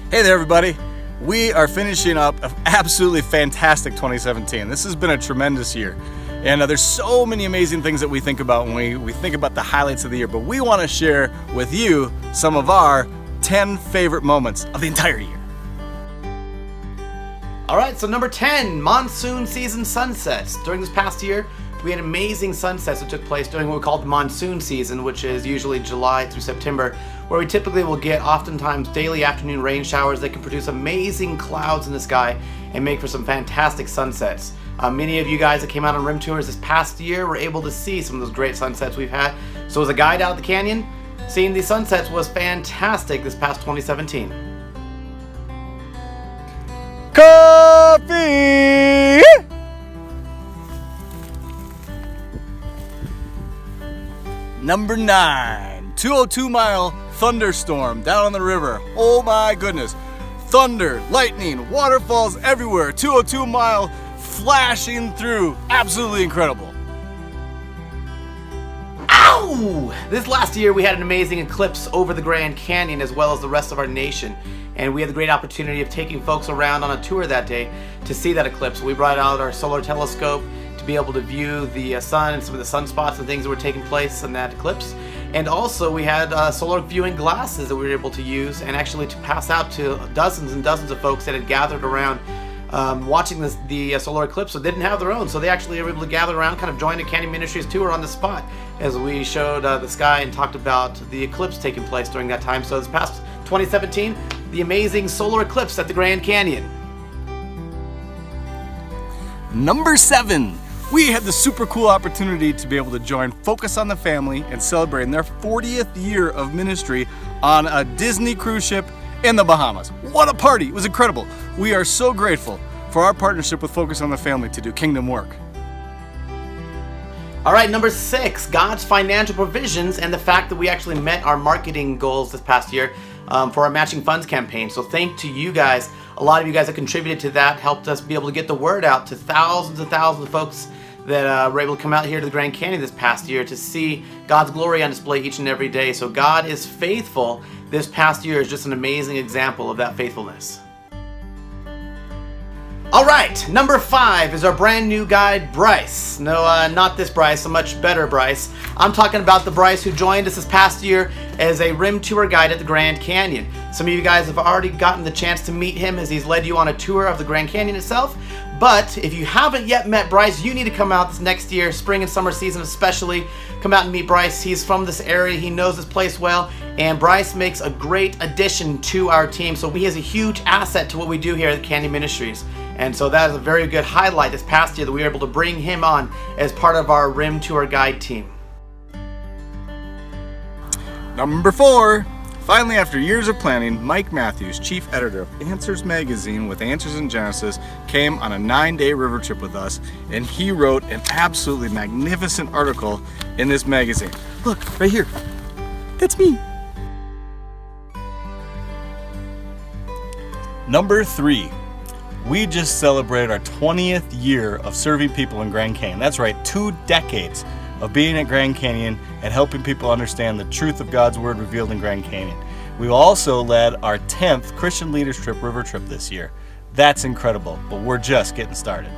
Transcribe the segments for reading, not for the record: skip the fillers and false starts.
Hey there, everybody. We are finishing up an absolutely fantastic 2017. This has been a tremendous year. And there's so many amazing things that we think about when we think about the highlights of the year. But we want to share with you some of our 10 favorite moments of the entire year. All right, so number 10, monsoon season sunsets. During this past year, we had amazing sunsets that took place during what we call the monsoon season, which is usually July through September, where we typically will get oftentimes daily afternoon rain showers that can produce amazing clouds in the sky and make for some fantastic sunsets. Many of you guys that came out on rim tours this past year were able to see some of those great sunsets we've had. So as a guide out of the canyon, seeing these sunsets was fantastic this past 2017. Coffee! Number 9, 202-mile thunderstorm down on the river. Oh my goodness. Thunder, lightning, waterfalls everywhere. 202-mile flashing through. Absolutely incredible. Ow! This last year we had an amazing eclipse over the Grand Canyon as well as the rest of our nation. And we had the great opportunity of taking folks around on a tour that day to see that eclipse. We brought out our solar telescope to be able to view the sun and some of the sunspots and things that were taking place in that eclipse. And also we had solar viewing glasses that we were able to use and actually to pass out to dozens and dozens of folks that had gathered around watching the solar eclipse, so they didn't have their own. So they actually were able to gather around, kind of join the Canyon Ministries tour on the spot as we showed the sky and talked about the eclipse taking place during that time. So this past 2017, the amazing solar eclipse at the Grand Canyon. Number 7, we had the super cool opportunity to be able to join Focus on the Family and celebrating their 40th year of ministry on a Disney cruise ship in the Bahamas. What a party! It was incredible. We are so grateful for our partnership with Focus on the Family to do kingdom work. All right, number 6, God's financial provisions and the fact that we actually met our marketing goals this past year for our matching funds campaign. So thank to you guys. A lot of you guys that contributed to that helped us be able to get the word out to thousands and thousands of folks that were able to come out here to the Grand Canyon this past year to see God's glory on display each and every day. So God is faithful. This past year is just an amazing example of that faithfulness. All right, number 5 is our brand new guide, Bryce. No, not this Bryce, a much better Bryce. I'm talking about the Bryce who joined us this past year as a rim tour guide at the Grand Canyon. Some of you guys have already gotten the chance to meet him as he's led you on a tour of the Grand Canyon itself. But if you haven't yet met Bryce, you need to come out this next year, spring and summer season especially. Come out and meet Bryce. He's from this area. He knows this place well. And Bryce makes a great addition to our team. So he is a huge asset to what we do here at the Canyon Ministries. And so that is a very good highlight this past year that we were able to bring him on as part of our rim tour guide team. Number 4. Finally, after years of planning, Mike Matthews, chief editor of Answers Magazine with Answers in Genesis, came on a 9-day river trip with us, and he wrote an absolutely magnificent article in this magazine. Look, right here. That's me. Number 3. We just celebrated our 20th year of serving people in Grand Canyon. That's right, 2 decades of being at Grand Canyon and helping people understand the truth of God's Word revealed in Grand Canyon. We also led our 10th Christian Leaders Trip river trip this year. That's incredible, but we're just getting started.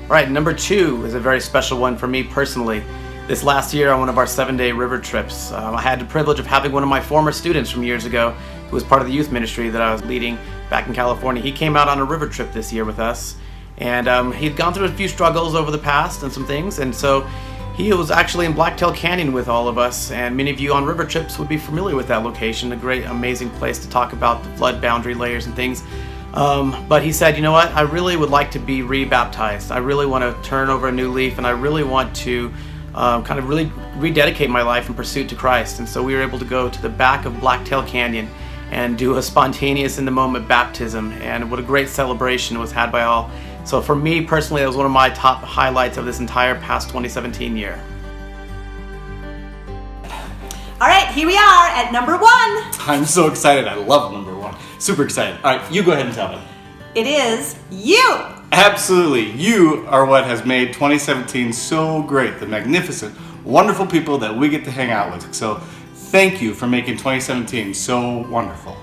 All right, number 2 is a very special one for me personally. This last year on one of our 7-day river trips, I had the privilege of having one of my former students from years ago who was part of the youth ministry that I was leading back in California. He came out on a river trip this year with us. And he'd gone through a few struggles over the past and some things, and so he was actually in Blacktail Canyon with all of us, and many of you on river trips would be familiar with that location, a great, amazing place to talk about the flood boundary layers and things. But he said, you know what, I really would like to be rebaptized. I really want to turn over a new leaf, and I really want to kind of really rededicate my life in pursuit to Christ. And so we were able to go to the back of Blacktail Canyon and do a spontaneous in-the-moment baptism, and what a great celebration was had by all. So for me personally, that was one of my top highlights of this entire past 2017 year. All right, here we are at number 1. I'm so excited. I love number 1. Super excited. All right, you go ahead and tell me. It is you. Absolutely. You are what has made 2017 so great. The magnificent, wonderful people that we get to hang out with. So thank you for making 2017 so wonderful.